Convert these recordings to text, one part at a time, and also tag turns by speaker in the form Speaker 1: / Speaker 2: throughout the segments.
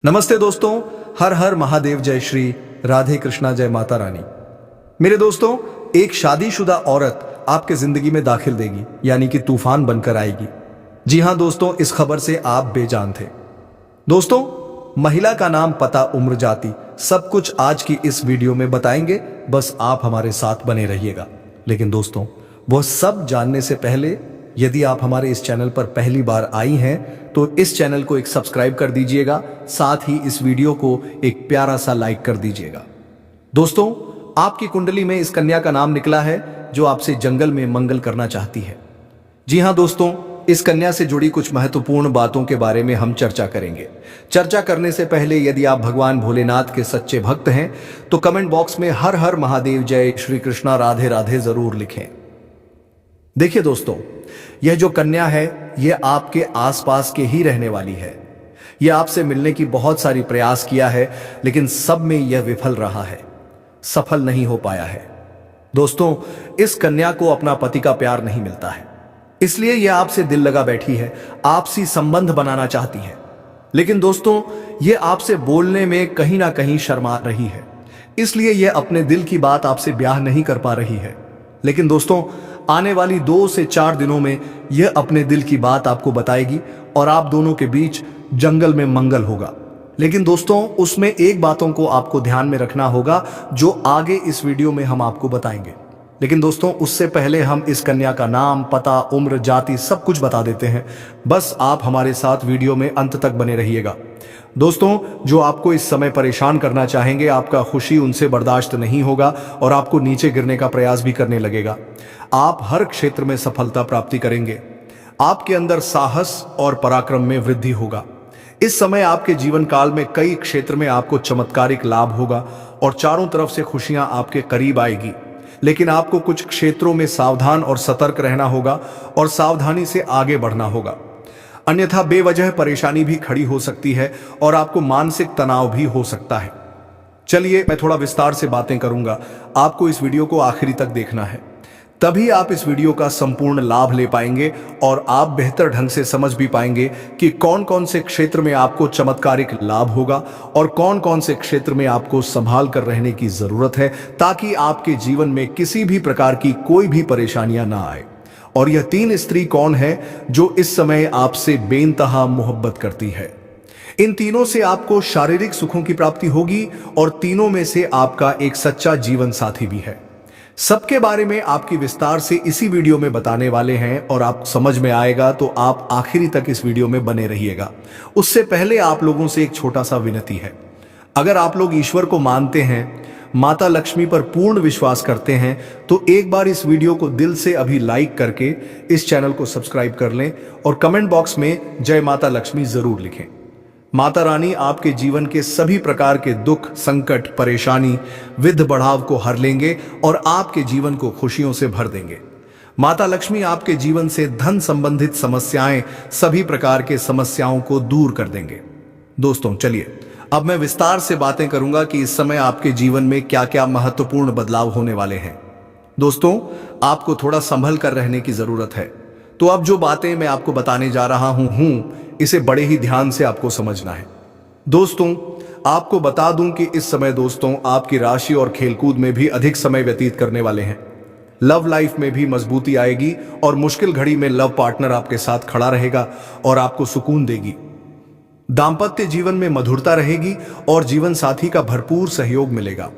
Speaker 1: नमस्ते दोस्तों, हर हर महादेव, जय श्री राधे कृष्णा, जय माता रानी। मेरे दोस्तों, एक शादीशुदा औरत आपके जिंदगी में दाखिल देगी, यानी कि तूफान बनकर आएगी। जी हां दोस्तों, इस खबर से आप बेजान थे। दोस्तों, महिला का नाम, पता, उम्र, जाति, सब कुछ आज की इस वीडियो में बताएंगे। बस आप हमारे साथ बने रहिएगा। लेकिन दोस्तों, वह सब जानने से पहले यदि आप हमारे इस चैनल पर पहली बार आई हैं तो इस चैनल को एक सब्सक्राइब कर दीजिएगा, साथ ही इस वीडियो को एक प्यारा सा लाइक कर दीजिएगा। दोस्तों, आपकी कुंडली में इस कन्या का नाम निकला है जो आपसे जंगल में मंगल करना चाहती है। जी हां दोस्तों, इस कन्या से जुड़ी कुछ महत्वपूर्ण बातों के बारे में हम चर्चा करेंगे। चर्चा करने से पहले यदि आप भगवान भोलेनाथ के सच्चे भक्त हैं तो कमेंट बॉक्स में हर हर महादेव, जय श्री कृष्णा, राधे राधे जरूर लिखें। देखिए दोस्तों, यह जो कन्या है यह आपके आसपास के ही रहने वाली है। यह आपसे मिलने की बहुत सारी प्रयास किया है, लेकिन सब में यह विफल रहा है, सफल नहीं हो पाया है। दोस्तों, इस कन्या को अपना पति का प्यार नहीं मिलता है, इसलिए यह आपसे दिल लगा बैठी है, आपसी संबंध बनाना चाहती है। लेकिन दोस्तों, यह आपसे बोलने में कहीं ना कहीं शर्मा रही है, इसलिए यह अपने दिल की बात आपसे ब्याह नहीं कर पा रही है। लेकिन दोस्तों, आने वाली 2 से 4 दिनों में यह अपने दिल की बात आपको बताएगी और आप दोनों के बीच जंगल में मंगल होगा। लेकिन दोस्तों, उसमें एक बातों को आपको ध्यान में रखना होगा जो आगे इस वीडियो में हम आपको बताएंगे। लेकिन दोस्तों, उससे पहले हम इस कन्या का नाम, पता, उम्र, जाति सब कुछ बता देते हैं। बस आप हमारे साथ वीडियो में अंत तक बने रहिएगा। दोस्तों, जो आपको इस समय परेशान करना चाहेंगे, आपका खुशी उनसे बर्दाश्त नहीं होगा और आपको नीचे गिरने का प्रयास भी करने लगेगा। आप हर क्षेत्र में सफलता प्राप्ति करेंगे। आपके अंदर साहस और पराक्रम में वृद्धि होगा। इस समय आपके जीवन काल में कई क्षेत्र में आपको चमत्कारिक लाभ होगा और चारों तरफ से खुशियां आपके करीब आएगी। लेकिन आपको कुछ क्षेत्रों में सावधान और सतर्क रहना होगा और सावधानी से आगे बढ़ना होगा, अन्यथा बेवजह परेशानी भी खड़ी हो सकती है और आपको मानसिक तनाव भी हो सकता है। चलिए, मैं थोड़ा विस्तार से बातें करूंगा, आपको इस वीडियो को आखिरी तक देखना है, तभी आप इस वीडियो का संपूर्ण लाभ ले पाएंगे और आप बेहतर ढंग से समझ भी पाएंगे कि कौन कौन से क्षेत्र में आपको चमत्कारिक लाभ होगा और कौन कौन से क्षेत्र में आपको संभाल कर रहने की जरूरत है, ताकि आपके जीवन में किसी भी प्रकार की कोई भी परेशानियां ना आए। और यह 3 स्त्री कौन है जो इस समय आपसे बेइंतहा मोहब्बत करती है? इन तीनों से आपको शारीरिक सुखों की प्राप्ति होगी और तीनों में से आपका एक सच्चा जीवन साथी भी है। सबके बारे में आपकी विस्तार से इसी वीडियो में बताने वाले हैं और आप समझ में आएगा तो आप आखिरी तक इस वीडियो में बने रहिएगा। उससे पहले आप लोगों से एक छोटा सा विनती है, अगर आप लोग ईश्वर को मानते हैं, माता लक्ष्मी पर पूर्ण विश्वास करते हैं, तो एक बार इस वीडियो को दिल से अभी लाइक करके इस चैनल को सब्सक्राइब कर लें और कमेंट बॉक्स में जय माता लक्ष्मी जरूर लिखें। माता रानी आपके जीवन के सभी प्रकार के दुख, संकट, परेशानी, विघ्न बढ़ाव को हर लेंगे और आपके जीवन को खुशियों से भर देंगे। माता लक्ष्मी आपके जीवन से धन संबंधित समस्याएं, सभी प्रकार के समस्याओं को दूर कर देंगे। दोस्तों, चलिए अब मैं विस्तार से बातें करूंगा कि इस समय आपके जीवन में क्या क्या महत्वपूर्ण बदलाव होने वाले हैं। दोस्तों, आपको थोड़ा संभल कर रहने की जरूरत है। तो अब जो बातें मैं आपको बताने जा रहा हूं इसे बड़े ही ध्यान से आपको समझना है। दोस्तों, आपको बता दूं कि इस समय दोस्तों आपकी राशि और खेलकूद में भी अधिक समय व्यतीत करने वाले हैं। लव लाइफ में भी मजबूती आएगी और मुश्किल घड़ी में लव पार्टनर आपके साथ खड़ा रहेगा और आपको सुकून देगी। दांपत्य जीवन में मधुरता रहेगी और जीवन साथी का भरपूर सहयोग मिलेगा।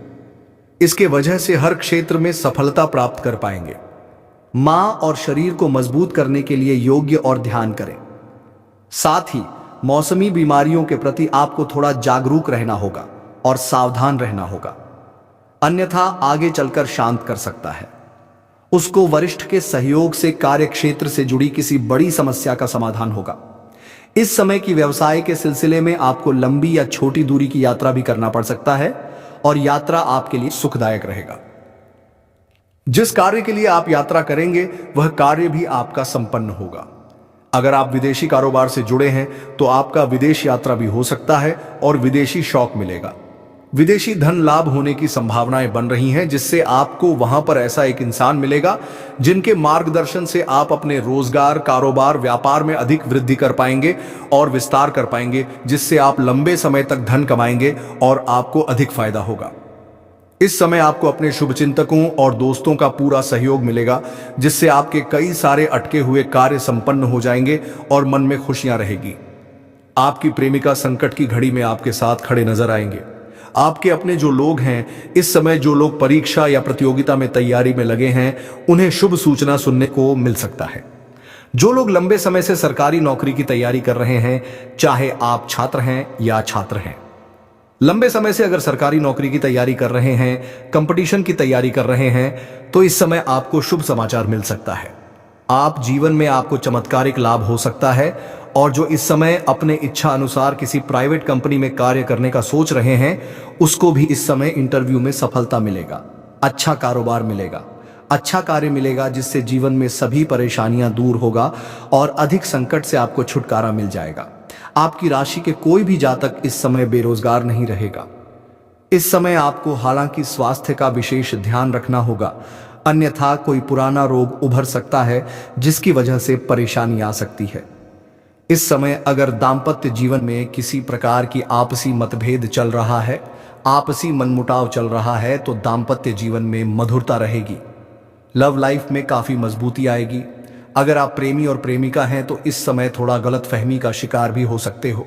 Speaker 1: इसके वजह से हर क्षेत्र में सफलता प्राप्त कर पाएंगे। मां और शरीर को मजबूत करने के लिए योग्य और ध्यान करें। साथ ही मौसमी बीमारियों के प्रति आपको थोड़ा जागरूक रहना होगा और सावधान रहना होगा, अन्यथा आगे चलकर शांत कर सकता है। उसको वरिष्ठ के सहयोग से कार्य क्षेत्र से जुड़ी किसी बड़ी समस्या का समाधान होगा। इस समय की व्यवसाय के सिलसिले में आपको लंबी या छोटी दूरी की यात्रा भी करना पड़ सकता है और यात्रा आपके लिए सुखदायक रहेगा। जिस कार्य के लिए आप यात्रा करेंगे वह कार्य भी आपका संपन्न होगा। अगर आप विदेशी कारोबार से जुड़े हैं तो आपका विदेश यात्रा भी हो सकता है और विदेशी शौक मिलेगा। विदेशी धन लाभ होने की संभावनाएं बन रही हैं, जिससे आपको वहां पर ऐसा एक इंसान मिलेगा जिनके मार्गदर्शन से आप अपने रोजगार, कारोबार, व्यापार में अधिक वृद्धि कर पाएंगे और विस्तार कर पाएंगे, जिससे आप लंबे समय तक धन कमाएंगे और आपको अधिक फायदा होगा। इस समय आपको अपने शुभचिंतकों और दोस्तों का पूरा सहयोग मिलेगा, जिससे आपके कई सारे अटके हुए कार्य संपन्न हो जाएंगे और मन में खुशियां रहेगी। आपकी प्रेमिका संकट की घड़ी में आपके साथ खड़े नजर आएंगे। आपके अपने जो लोग हैं, इस समय जो लोग परीक्षा या प्रतियोगिता में तैयारी में लगे हैं, उन्हें शुभ सूचना सुनने को मिल सकता है। जो लोग लंबे समय से सरकारी नौकरी की तैयारी कर रहे हैं, चाहे आप छात्र हैं या छात्र हैं, लंबे समय से अगर सरकारी नौकरी की तैयारी कर रहे हैं, कंपटीशन की तैयारी कर रहे हैं, तो इस समय आपको शुभ समाचार मिल सकता है। आप जीवन में आपको चमत्कारिक लाभ हो सकता है, और जो इस समय अपने इच्छा अनुसार किसी प्राइवेट कंपनी में कार्य करने का सोच रहे हैं, उसको भी इस समय इंटरव्यू में सफलता मिलेगा। अच्छा कारोबार मिलेगा, अच्छा कार्य मिलेगा, जिससे जीवन में सभी परेशानियां दूर होगा और अधिक संकट से आपको छुटकारा मिल जाएगा। आपकी राशि के कोई भी जातक इस समय बेरोजगार नहीं रहेगा। इस समय आपको हालांकि स्वास्थ्य का विशेष ध्यान रखना होगा, अन्यथा कोई पुराना रोग उभर सकता है जिसकी वजह से परेशानी आ सकती है। इस समय अगर दांपत्य जीवन में किसी प्रकार की आपसी मतभेद चल रहा है, आपसी मनमुटाव चल रहा है, तो दांपत्य जीवन में मधुरता रहेगी। लव लाइफ में काफी मजबूती आएगी। अगर आप प्रेमी और प्रेमिका हैं तो इस समय थोड़ा गलतफहमी का शिकार भी हो सकते हो,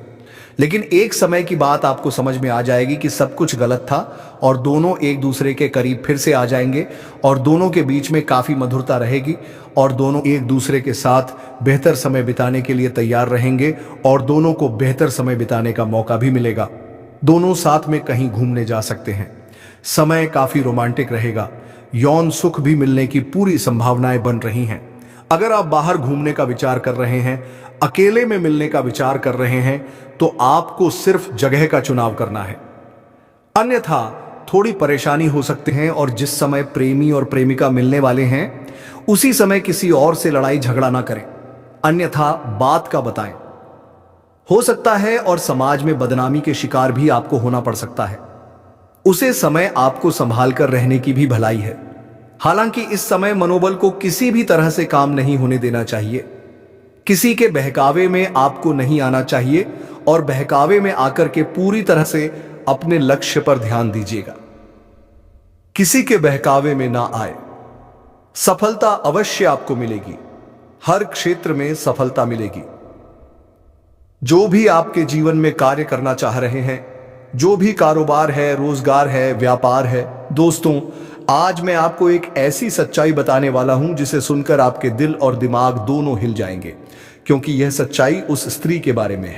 Speaker 1: लेकिन एक समय की बात आपको समझ में आ जाएगी कि सब कुछ गलत था और दोनों एक दूसरे के करीब फिर से आ जाएंगे और दोनों के बीच में काफी मधुरता रहेगी और दोनों एक दूसरे के साथ बेहतर समय बिताने के लिए तैयार रहेंगे और दोनों को बेहतर समय बिताने का मौका भी मिलेगा। दोनों साथ में कहीं घूमने जा सकते हैं। समय काफी रोमांटिक रहेगा। यौन सुख भी मिलने की पूरी संभावनाएं बन रही हैं। अगर आप बाहर घूमने का विचार कर रहे हैं, अकेले में मिलने का विचार कर रहे हैं, तो आपको सिर्फ जगह का चुनाव करना है, अन्यथा थोड़ी परेशानी हो सकते हैं। और जिस समय प्रेमी और प्रेमिका मिलने वाले हैं, उसी समय किसी और से लड़ाई झगड़ा ना करें, अन्यथा बात का बताएं। हो सकता है और समाज में बदनामी के शिकार भी आपको होना पड़ सकता है। उसे समय आपको संभाल कर रहने की भी भलाई है। हालांकि इस समय मनोबल को किसी भी तरह से काम नहीं होने देना चाहिए। किसी के बहकावे में आपको नहीं आना चाहिए और बहकावे में आकर के पूरी तरह से अपने लक्ष्य पर ध्यान दीजिएगा। किसी के बहकावे में ना आए। सफलता अवश्य आपको मिलेगी। हर क्षेत्र में सफलता मिलेगी। जो भी आपके जीवन में कार्य करना चाह रहे हैं, जो भी कारोबार है, रोजगार है, व्यापार है, दोस्तों, आज मैं आपको एक ऐसी सच्चाई बताने वाला हूं जिसे सुनकर आपके दिल और दिमाग दोनों हिल जाएंगे, क्योंकि यह सच्चाई उस स्त्री के बारे में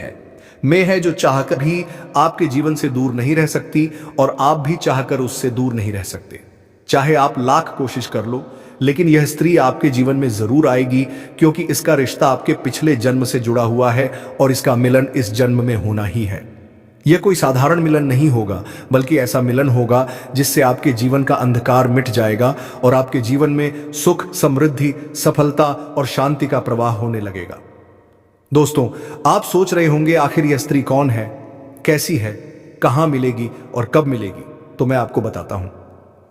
Speaker 1: है जो चाहकर भी आपके जीवन से दूर नहीं रह सकती और आप भी चाहकर उससे दूर नहीं रह सकते। चाहे आप लाख कोशिश कर लो, लेकिन यह स्त्री आपके जीवन में जरूर आएगी, क्योंकि इसका रिश्ता आपके पिछले जन्म से जुड़ा हुआ है और इसका मिलन इस जन्म में होना ही है। यह कोई साधारण मिलन नहीं होगा, बल्कि ऐसा मिलन होगा जिससे आपके जीवन का अंधकार मिट जाएगा और आपके जीवन में सुख, समृद्धि, सफलता और शांति का प्रवाह होने लगेगा। दोस्तों, आप सोच रहे होंगे आखिर यह स्त्री कौन है, कैसी है, कहां मिलेगी और कब मिलेगी? तो मैं आपको बताता हूं।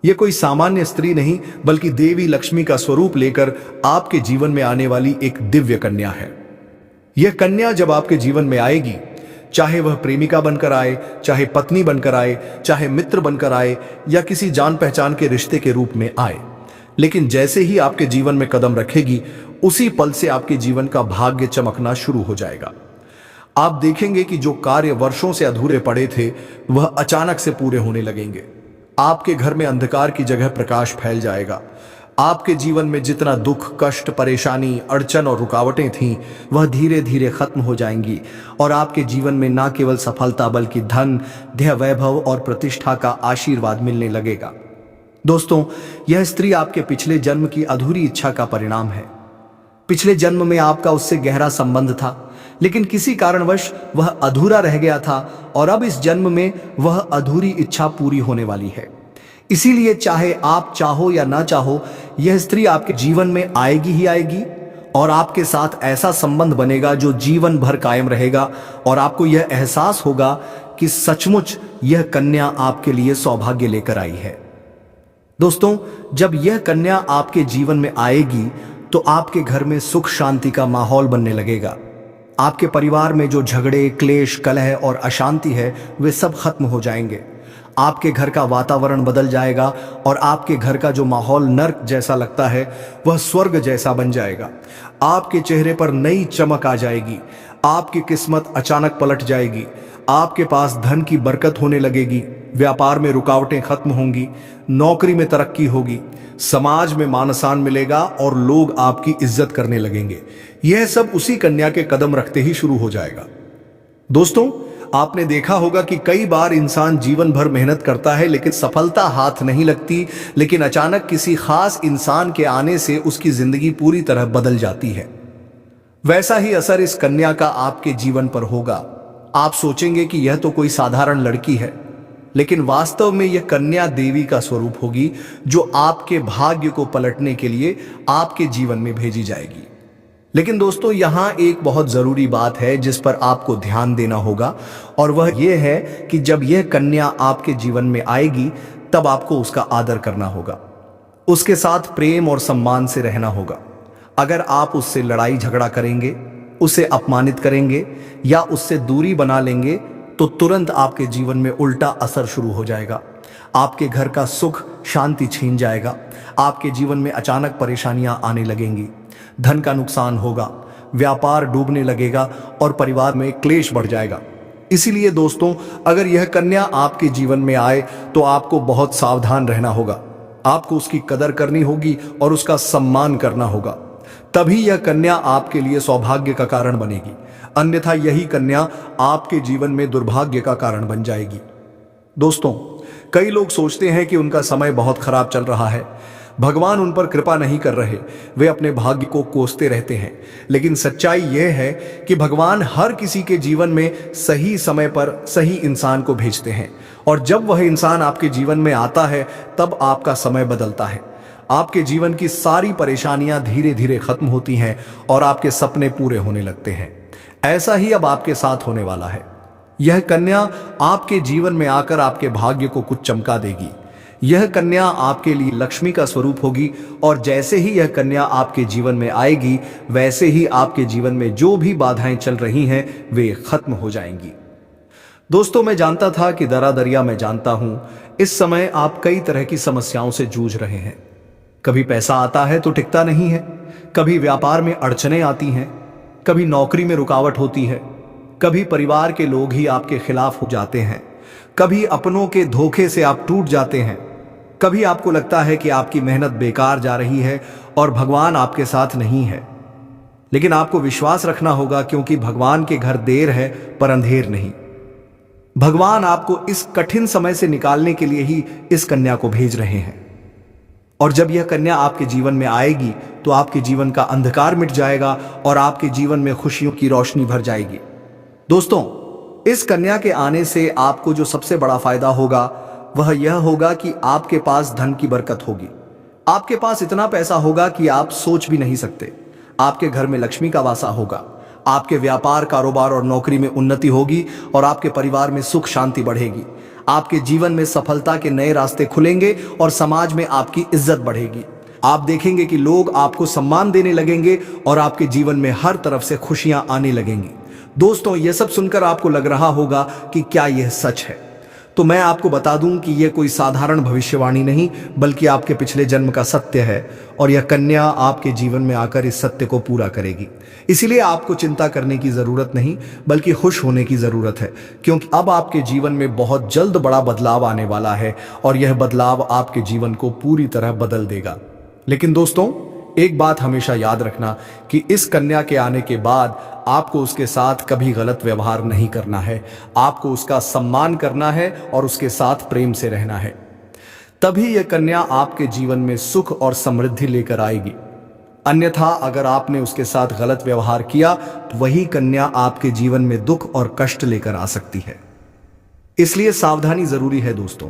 Speaker 1: यह कोई सामान्य स्त्री नहीं, बल्कि देवी लक्ष्मी का स्वरूप लेकर आपके जीवन में आने वाली एक दिव्य कन्या है। यह कन्या जब आपके जीवन में आएगी, चाहे वह प्रेमिका बनकर आए, चाहे पत्नी बनकर आए, चाहे मित्र बनकर आए या किसी जान पहचान के रिश्ते के रूप में आए, लेकिन जैसे ही आपके जीवन में कदम रखेगी, उसी पल से आपके जीवन का भाग्य चमकना शुरू हो जाएगा। आप देखेंगे कि जो कार्य वर्षों से अधूरे पड़े थे, वह अचानक से पूरे होने लगेंगे। आपके घर में अंधकार की जगह प्रकाश फैल जाएगा। आपके जीवन में जितना दुख, कष्ट, परेशानी, अड़चन और रुकावटें थीं, वह धीरे धीरे खत्म हो जाएंगी और आपके जीवन में न केवल सफलता, बल्कि धन, धैर्य, वैभव और प्रतिष्ठा का आशीर्वाद मिलने लगेगा। दोस्तों, यह स्त्री आपके पिछले जन्म की अधूरी इच्छा का परिणाम है। पिछले जन्म में आपका उससे गहरा संबंध था, लेकिन किसी कारणवश वह अधूरा रह गया था और अब इस जन्म में वह अधूरी इच्छा पूरी होने वाली है। इसीलिए चाहे आप चाहो या ना चाहो, यह स्त्री आपके जीवन में आएगी ही आएगी और आपके साथ ऐसा संबंध बनेगा जो जीवन भर कायम रहेगा और आपको यह एहसास होगा कि सचमुच यह कन्या आपके लिए सौभाग्य लेकर आई है। दोस्तों, जब यह कन्या आपके जीवन में आएगी तो आपके घर में सुख शांति का माहौल बनने लगेगा। आपके परिवार में जो झगड़े, क्लेश, कलह और अशांति है वे सब खत्म हो जाएंगे। आपके घर का वातावरण बदल जाएगा और आपके घर का जो माहौल नर्क जैसा लगता है वह स्वर्ग जैसा बन जाएगा। आपके चेहरे पर नई चमक आ जाएगी। आपकी किस्मत अचानक पलट जाएगी। आपके पास धन की बरकत होने लगेगी। व्यापार में रुकावटें खत्म होंगी। नौकरी में तरक्की होगी। समाज में मान सम्मान मिलेगा और लोग आपकी इज्जत करने लगेंगे। यह सब उसी कन्या के कदम रखते ही शुरू हो जाएगा। दोस्तों, आपने देखा होगा कि कई बार इंसान जीवन भर मेहनत करता है लेकिन सफलता हाथ नहीं लगती, लेकिन अचानक किसी खास इंसान के आने से उसकी जिंदगी पूरी तरह बदल जाती है। वैसा ही असर इस कन्या का आपके जीवन पर होगा। आप सोचेंगे कि यह तो कोई साधारण लड़की है, लेकिन वास्तव में यह कन्या देवी का स्वरूप होगी जो आपके भाग्य को पलटने के लिए आपके जीवन में भेजी जाएगी। लेकिन दोस्तों, यहां एक बहुत जरूरी बात है जिस पर आपको ध्यान देना होगा, और वह यह है कि जब यह कन्या आपके जीवन में आएगी तब आपको उसका आदर करना होगा। उसके साथ प्रेम और सम्मान से रहना होगा। अगर आप उससे लड़ाई झगड़ा करेंगे, उसे अपमानित करेंगे या उससे दूरी बना लेंगे तो तुरंत आपके जीवन में उल्टा असर शुरू हो जाएगा। आपके घर का सुख शांति छीन जाएगा। आपके जीवन में अचानक परेशानियां आने लगेंगी। धन का नुकसान होगा। व्यापार डूबने लगेगा और परिवार में क्लेश बढ़ जाएगा। इसीलिए दोस्तों, अगर यह कन्या आपके जीवन में आए तो आपको बहुत सावधान रहना होगा। आपको उसकी कदर करनी होगी और उसका सम्मान करना होगा। तभी यह कन्या आपके लिए सौभाग्य का कारण बनेगी। अन्यथा यही कन्या आपके जीवन में दुर्भाग्य का कारण बन जाएगी। दोस्तों, कई लोग सोचते हैं कि उनका समय बहुत खराब चल रहा है, भगवान उन पर कृपा नहीं कर रहे, वे अपने भाग्य को कोसते रहते हैं। लेकिन सच्चाई यह है कि भगवान हर किसी के जीवन में सही समय पर सही इंसान को भेजते हैं, और जब वह इंसान आपके जीवन में आता है तब आपका समय बदलता है। आपके जीवन की सारी परेशानियां धीरे धीरे खत्म होती हैं और आपके सपने पूरे होने लगते हैं। ऐसा ही अब आपके साथ होने वाला है। यह कन्या आपके जीवन में आकर आपके भाग्य को कुछ चमका देगी। यह कन्या आपके लिए लक्ष्मी का स्वरूप होगी, और जैसे ही यह कन्या आपके जीवन में आएगी वैसे ही आपके जीवन में जो भी बाधाएं चल रही हैं वे खत्म हो जाएंगी। दोस्तों, मैं जानता था कि दरा दरिया मैं जानता हूं, इस समय आप कई तरह की समस्याओं से जूझ रहे हैं। कभी पैसा आता है तो टिकता नहीं है, कभी व्यापार में अड़चनें आती हैं, कभी नौकरी में रुकावट होती है, कभी परिवार के लोग ही आपके खिलाफ हो जाते हैं, कभी अपनों के धोखे से आप टूट जाते हैं, कभी आपको लगता है कि आपकी मेहनत बेकार जा रही है और भगवान आपके साथ नहीं है। लेकिन आपको विश्वास रखना होगा, क्योंकि भगवान के घर देर है पर अंधेर नहीं। भगवान आपको इस कठिन समय से निकालने के लिए ही इस कन्या को भेज रहे हैं। और जब यह कन्या आपके जीवन में आएगी तो आपके जीवन का अंधकार मिट जाएगा और आपके जीवन में खुशियों की रोशनी भर जाएगी। दोस्तों, इस कन्या के आने से आपको जो सबसे बड़ा फायदा होगा वह यह होगा कि आपके पास धन की बरकत होगी। आपके पास इतना पैसा होगा कि आप सोच भी नहीं सकते। आपके घर में लक्ष्मी का वासा होगा। आपके व्यापार, कारोबार और नौकरी में उन्नति होगी और आपके परिवार में सुख शांति बढ़ेगी। आपके जीवन में सफलता के नए रास्ते खुलेंगे और समाज में आपकी इज्जत बढ़ेगी। आप देखेंगे कि लोग आपको सम्मान देने लगेंगे और आपके जीवन में हर तरफ से खुशियां आने लगेंगी। दोस्तों, यह सब सुनकर आपको लग रहा होगा कि क्या यह सच है? तो मैं आपको बता दूं कि यह कोई साधारण भविष्यवाणी नहीं, बल्कि आपके पिछले जन्म का सत्य है, और यह कन्या आपके जीवन में आकर इस सत्य को पूरा करेगी। इसीलिए आपको चिंता करने की जरूरत नहीं, बल्कि खुश होने की जरूरत है, क्योंकि अब आपके जीवन में बहुत जल्द बड़ा बदलाव आने वाला है और यह बदलाव आपके जीवन को पूरी तरह बदल देगा। लेकिन दोस्तों, एक बात हमेशा याद रखना कि इस कन्या के आने के बाद आपको उसके साथ कभी गलत व्यवहार नहीं करना है। आपको उसका सम्मान करना है और उसके साथ प्रेम से रहना है। तभी यह कन्या आपके जीवन में सुख और समृद्धि लेकर आएगी। अन्यथा अगर आपने उसके साथ गलत व्यवहार किया तो वही कन्या आपके जीवन में दुख और कष्ट लेकर आ सकती है। इसलिए सावधानी जरूरी है दोस्तों।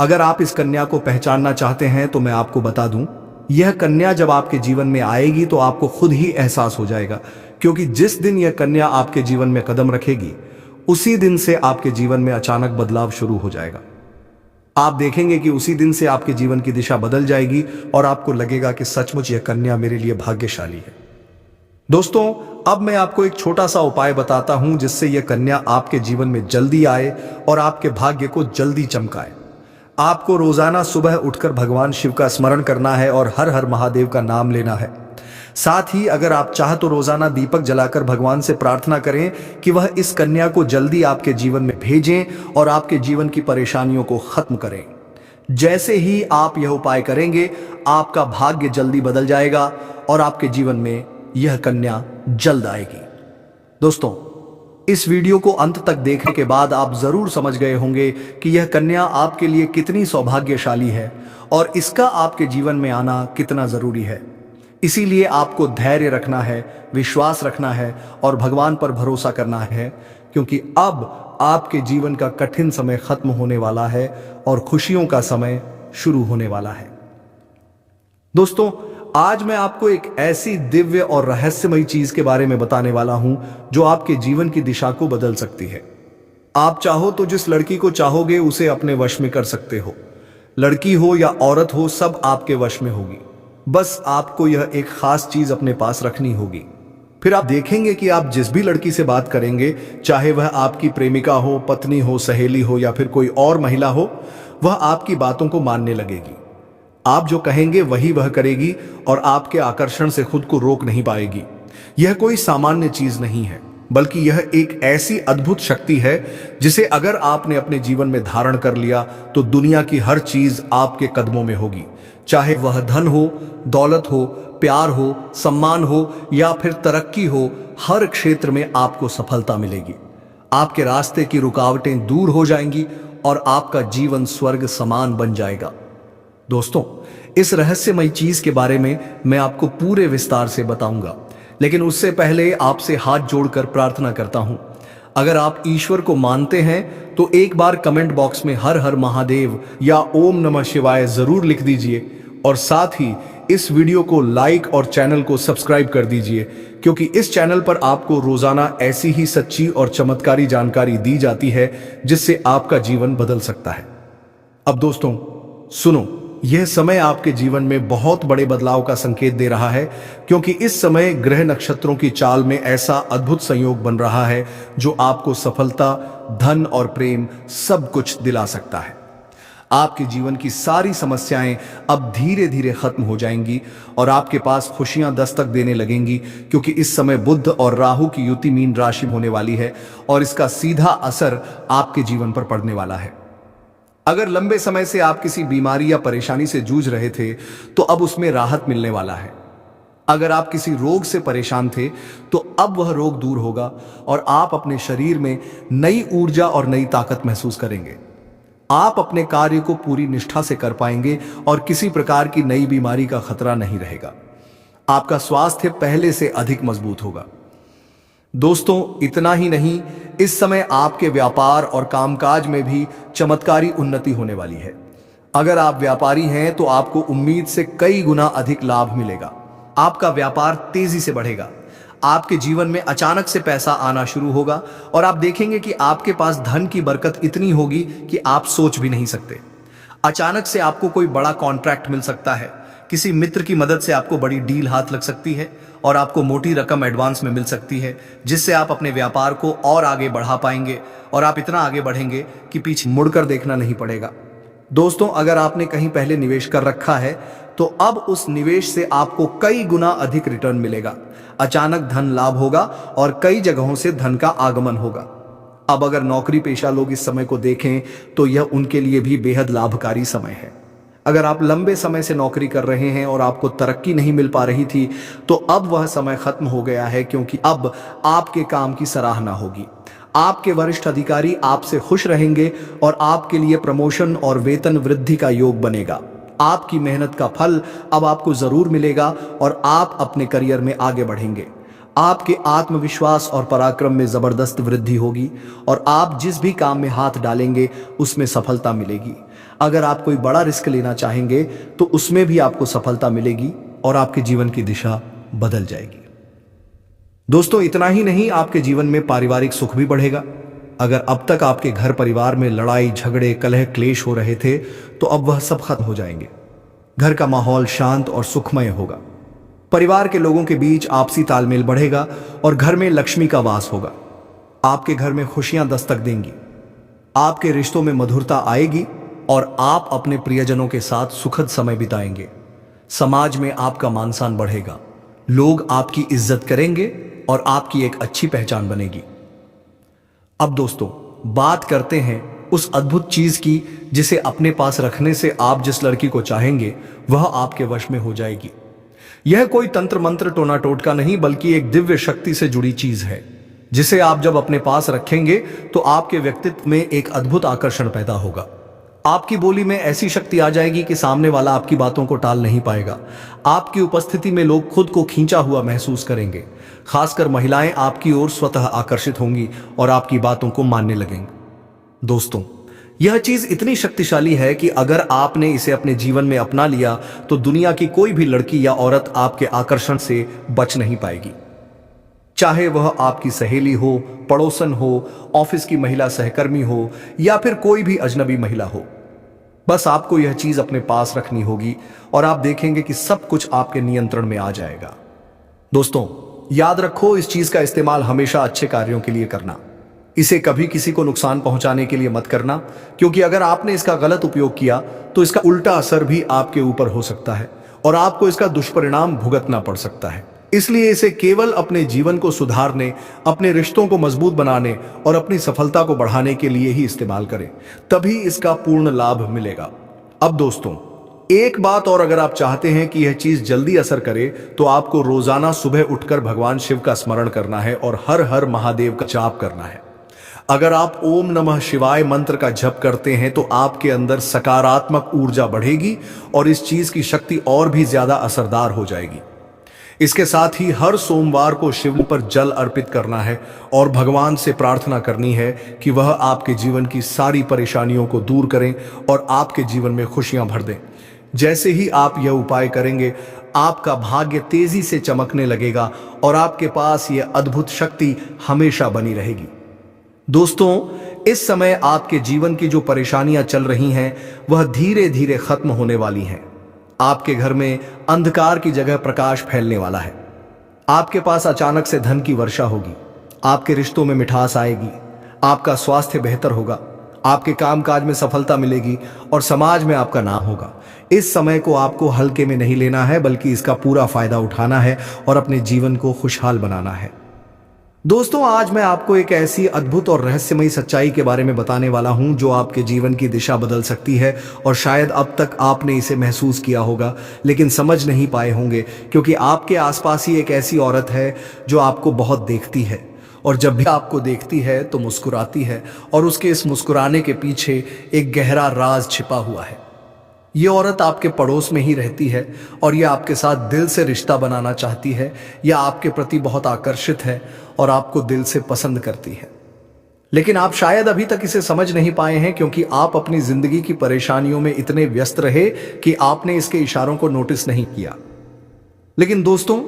Speaker 1: अगर आप इस कन्या को पहचानना चाहते हैं तो मैं आपको बता दूं, यह कन्या जब आपके जीवन में आएगी तो आपको खुद ही एहसास हो जाएगा, क्योंकि जिस दिन यह कन्या आपके जीवन में कदम रखेगी उसी दिन से आपके जीवन में अचानक बदलाव शुरू हो जाएगा। आप देखेंगे कि उसी दिन से आपके जीवन की दिशा बदल जाएगी और आपको लगेगा कि सचमुच यह कन्या मेरे लिए भाग्यशाली है। दोस्तों, अब मैं आपको एक छोटा सा उपाय बताता हूं जिससे यह कन्या आपके जीवन में जल्दी आए और आपके भाग्य को जल्दी चमकाए। आपको रोजाना सुबह उठकर भगवान शिव का स्मरण करना है और हर हर महादेव का नाम लेना है। साथ ही अगर आप चाह तो रोजाना दीपक जलाकर भगवान से प्रार्थना करें कि वह इस कन्या को जल्दी आपके जीवन में भेजें और आपके जीवन की परेशानियों को खत्म करें। जैसे ही आप यह उपाय करेंगे, आपका भाग्य जल्दी बदल जाएगा और आपके जीवन में यह कन्या जल्द आएगी। दोस्तों, इस वीडियो को अंत तक देखने के बाद आप जरूर समझ गए होंगे कि यह कन्या आपके लिए कितनी सौभाग्यशाली है और इसका आपके जीवन में आना कितना जरूरी है। इसीलिए आपको धैर्य रखना है, विश्वास रखना है और भगवान पर भरोसा करना है, क्योंकि अब आपके जीवन का कठिन समय खत्म होने वाला है और खुशियों का समय शुरू होने वाला है। दोस्तों, आज मैं आपको एक ऐसी दिव्य और रहस्यमयी चीज के बारे में बताने वाला हूं जो आपके जीवन की दिशा को बदल सकती है। आप चाहो तो जिस लड़की को चाहोगे उसे अपने वश में कर सकते हो। लड़की हो या औरत हो, सब आपके वश में होगी। बस आपको यह एक खास चीज अपने पास रखनी होगी। फिर आप देखेंगे कि आप जिस भी लड़की से बात करेंगे, चाहे वह आपकी प्रेमिका हो, पत्नी हो, सहेली हो या फिर कोई और महिला हो, वह आपकी बातों को मानने लगेगी। आप जो कहेंगे वही वह करेगी और आपके आकर्षण से खुद को रोक नहीं पाएगी। यह कोई सामान्य चीज नहीं है, बल्कि यह एक ऐसी अद्भुत शक्ति है जिसे अगर आपने अपने जीवन में धारण कर लिया तो दुनिया की हर चीज आपके कदमों में होगी। चाहे वह धन हो, दौलत हो, प्यार हो, सम्मान हो या फिर तरक्की हो, हर क्षेत्र में आपको सफलता मिलेगी। आपके रास्ते की रुकावटें दूर हो जाएंगी और आपका जीवन स्वर्ग समान बन जाएगा। दोस्तों, इस रहस्यमयी चीज के बारे में मैं आपको पूरे विस्तार से बताऊंगा, लेकिन उससे पहले आपसे हाथ जोड़कर प्रार्थना करता हूं। अगर आप ईश्वर को मानते हैं तो एक बार कमेंट बॉक्स में हर हर महादेव या ओम नमः शिवाय जरूर लिख दीजिए और साथ ही इस वीडियो को लाइक और चैनल को सब्सक्राइब कर दीजिए, क्योंकि इस चैनल पर आपको रोजाना ऐसी ही सच्ची और चमत्कारी जानकारी दी जाती है जिससे आपका जीवन बदल सकता है। अब दोस्तों सुनो, यह समय आपके जीवन में बहुत बड़े बदलाव का संकेत दे रहा है, क्योंकि इस समय ग्रह नक्षत्रों की चाल में ऐसा अद्भुत संयोग बन रहा है जो आपको सफलता, धन और प्रेम सब कुछ दिला सकता है। आपके जीवन की सारी समस्याएं अब धीरे धीरे खत्म हो जाएंगी और आपके पास खुशियां दस्तक देने लगेंगी, क्योंकि इस समय बुध और राहु की युति मीन राशि में होने वाली है और इसका सीधा असर आपके जीवन पर पड़ने वाला है। अगर लंबे समय से आप किसी बीमारी या परेशानी से जूझ रहे थे तो अब उसमें राहत मिलने वाला है। अगर आप किसी रोग से परेशान थे तो अब वह रोग दूर होगा और आप अपने शरीर में नई ऊर्जा और नई ताकत महसूस करेंगे। आप अपने कार्य को पूरी निष्ठा से कर पाएंगे और किसी प्रकार की नई बीमारी का खतरा नहीं रहेगा। आपका स्वास्थ्य पहले से अधिक मजबूत होगा। दोस्तों, इतना ही नहीं, इस समय आपके व्यापार और कामकाज में भी चमत्कारी उन्नति होने वाली है। अगर आप व्यापारी हैं तो आपको उम्मीद से कई गुना अधिक लाभ मिलेगा। आपका व्यापार तेजी से बढ़ेगा। आपके जीवन में अचानक से पैसा आना शुरू होगा और आप देखेंगे कि आपके पास धन की बरकत इतनी होगी कि आप सोच भी नहीं सकते। अचानक से आपको कोई बड़ा कॉन्ट्रैक्ट मिल सकता है। किसी मित्र की मदद से आपको बड़ी डील हाथ लग सकती है और आपको मोटी रकम एडवांस में मिल सकती है, जिससे आप अपने व्यापार को और आगे बढ़ा पाएंगे और आप इतना आगे बढ़ेंगे कि पीछे मुड़कर देखना नहीं पड़ेगा। दोस्तों, अगर आपने कहीं पहले निवेश कर रखा है तो अब उस निवेश से आपको कई गुना अधिक रिटर्न मिलेगा। अचानक धन लाभ होगा और कई जगहों से धन का आगमन होगा। अब अगर नौकरी पेशा लोग इस समय को देखें तो यह उनके लिए भी बेहद लाभकारी समय है। अगर आप लंबे समय से नौकरी कर रहे हैं और आपको तरक्की नहीं मिल पा रही थी तो अब वह समय खत्म हो गया है, क्योंकि अब आपके काम की सराहना होगी। आपके वरिष्ठ अधिकारी आपसे खुश रहेंगे और आपके लिए प्रमोशन और वेतन वृद्धि का योग बनेगा। आपकी मेहनत का फल अब आपको जरूर मिलेगा और आप अपने करियर में आगे बढ़ेंगे। आपके आत्मविश्वास और पराक्रम में जबरदस्त वृद्धि होगी और आप जिस भी काम में हाथ डालेंगे उसमें सफलता मिलेगी। अगर आप कोई बड़ा रिस्क लेना चाहेंगे तो उसमें भी आपको सफलता मिलेगी और आपके जीवन की दिशा बदल जाएगी। दोस्तों, इतना ही नहीं, आपके जीवन में पारिवारिक सुख भी बढ़ेगा। अगर अब तक आपके घर परिवार में लड़ाई झगड़े कलह क्लेश हो रहे थे तो अब वह सब खत्म हो जाएंगे। घर का माहौल शांत और सुखमय होगा। परिवार के लोगों के बीच आपसी तालमेल बढ़ेगा और घर में लक्ष्मी का वास होगा। आपके घर में खुशियां दस्तक देंगी। आपके रिश्तों में मधुरता आएगी और आप अपने प्रियजनों के साथ सुखद समय बिताएंगे। समाज में आपका मान सम्मान बढ़ेगा। लोग आपकी इज्जत करेंगे और आपकी एक अच्छी पहचान बनेगी। अब दोस्तों, बात करते हैं उस अद्भुत चीज की जिसे अपने पास रखने से आप जिस लड़की को चाहेंगे वह आपके वश में हो जाएगी। यह कोई तंत्र मंत्र टोना टोटका नहीं, बल्कि एक दिव्य शक्ति से जुड़ी चीज है जिसे आप जब अपने पास रखेंगे तो आपके व्यक्तित्व में एक अद्भुत आकर्षण पैदा होगा। आपकी बोली में ऐसी शक्ति आ जाएगी कि सामने वाला आपकी बातों को टाल नहीं पाएगा। आपकी उपस्थिति में लोग खुद को खींचा हुआ महसूस करेंगे। खासकर महिलाएं आपकी ओर स्वतः आकर्षित होंगी और आपकी बातों को मानने लगेंगी। दोस्तों, यह चीज इतनी शक्तिशाली है कि अगर आपने इसे अपने जीवन में अपना लिया तो दुनिया की कोई भी लड़की या औरत आपके आकर्षण से बच नहीं पाएगी। चाहे वह आपकी सहेली हो, पड़ोसन हो, ऑफिस की महिला सहकर्मी हो या फिर कोई भी अजनबी महिला हो। बस आपको यह चीज अपने पास रखनी होगी और आप देखेंगे कि सब कुछ आपके नियंत्रण में आ जाएगा। दोस्तों, याद रखो, इस चीज का इस्तेमाल हमेशा अच्छे कार्यों के लिए करना। इसे कभी किसी को नुकसान पहुंचाने के लिए मत करना, क्योंकि अगर आपने इसका गलत उपयोग किया तो इसका उल्टा असर भी आपके ऊपर हो सकता है और आपको इसका दुष्परिणाम भुगतना पड़ सकता है। इसलिए इसे केवल अपने जीवन को सुधारने, अपने रिश्तों को मजबूत बनाने और अपनी सफलता को बढ़ाने के लिए ही इस्तेमाल करें, तभी इसका पूर्ण लाभ मिलेगा। अब दोस्तों, एक बात और, अगर आप चाहते हैं कि यह चीज जल्दी असर करे तो आपको रोजाना सुबह उठकर भगवान शिव का स्मरण करना है और हर हर महादेव का जाप करना है। अगर आप ओम नमः शिवाय मंत्र का जप करते हैं तो आपके अंदर सकारात्मक ऊर्जा बढ़ेगी और इस चीज की शक्ति और भी ज्यादा असरदार हो जाएगी। इसके साथ ही हर सोमवार को शिव पर जल अर्पित करना है और भगवान से प्रार्थना करनी है कि वह आपके जीवन की सारी परेशानियों को दूर करें और आपके जीवन में खुशियां भर दें। जैसे ही आप यह उपाय करेंगे, आपका भाग्य तेजी से चमकने लगेगा और आपके पास यह अद्भुत शक्ति हमेशा बनी रहेगी। दोस्तों, इस समय आपके जीवन की जो परेशानियां चल रही हैं वह धीरे धीरे खत्म होने वाली हैं। आपके घर में अंधकार की जगह प्रकाश फैलने वाला है। आपके पास अचानक से धन की वर्षा होगी। आपके रिश्तों में मिठास आएगी। आपका स्वास्थ्य बेहतर होगा। आपके कामकाज में सफलता मिलेगी और समाज में आपका नाम होगा। इस समय को आपको हल्के में नहीं लेना है, बल्कि इसका पूरा फायदा उठाना है और अपने जीवन को खुशहाल बनाना है। दोस्तों, आज मैं आपको एक ऐसी अद्भुत और रहस्यमयी सच्चाई के बारे में बताने वाला हूं जो आपके जीवन की दिशा बदल सकती है और शायद अब तक आपने इसे महसूस किया होगा लेकिन समझ नहीं पाए होंगे, क्योंकि आपके आसपास ही एक ऐसी औरत है जो आपको बहुत देखती है और जब भी आपको देखती है तो मुस्कुराती है और उसके इस मुस्कुराने के पीछे एक गहरा राज छिपा हुआ है। ये औरत आपके पड़ोस में ही रहती है और यह आपके साथ दिल से रिश्ता बनाना चाहती है। यह आपके प्रति बहुत आकर्षित है और आपको दिल से पसंद करती है, लेकिन आप शायद अभी तक इसे समझ नहीं पाए हैं, क्योंकि आप अपनी जिंदगी की परेशानियों में इतने व्यस्त रहे कि आपने इसके इशारों को नोटिस नहीं किया। लेकिन दोस्तों,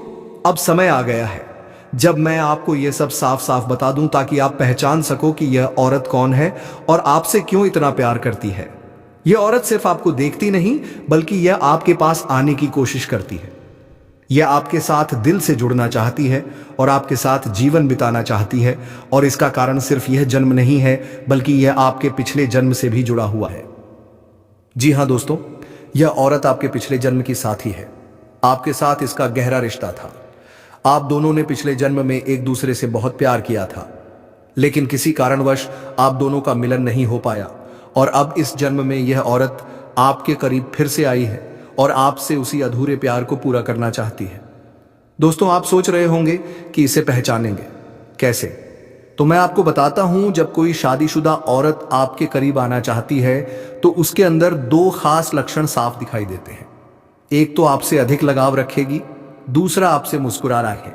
Speaker 1: अब समय आ गया है जब मैं आपको यह सब साफ साफ बता दूं, ताकि आप पहचान सको कि यह औरत कौन है और आपसे क्यों इतना प्यार करती है। यह औरत सिर्फ आपको देखती नहीं, बल्कि यह आपके पास आने की कोशिश करती है। यह आपके साथ दिल से जुड़ना चाहती है और आपके साथ जीवन बिताना चाहती है, और इसका कारण सिर्फ यह जन्म नहीं है, बल्कि यह आपके पिछले जन्म से भी जुड़ा हुआ है। जी हां दोस्तों, यह औरत आपके पिछले जन्म की साथी है। आपके साथ इसका गहरा रिश्ता था। आप दोनों ने पिछले जन्म में एक दूसरे से बहुत प्यार किया था, लेकिन किसी कारणवश आप दोनों का मिलन नहीं हो पाया, और अब इस जन्म में यह औरत आपके करीब फिर से आई है और आपसे उसी अधूरे प्यार को पूरा करना चाहती है। दोस्तों, आप सोच रहे होंगे कि इसे पहचानेंगे कैसे, तो मैं आपको बताता हूं। जब कोई शादीशुदा औरत आपके करीब आना चाहती है तो उसके अंदर दो खास लक्षण साफ दिखाई देते हैं। एक तो आपसे अधिक लगाव रखेगी, दूसरा आपसे मुस्कुरा रहा है।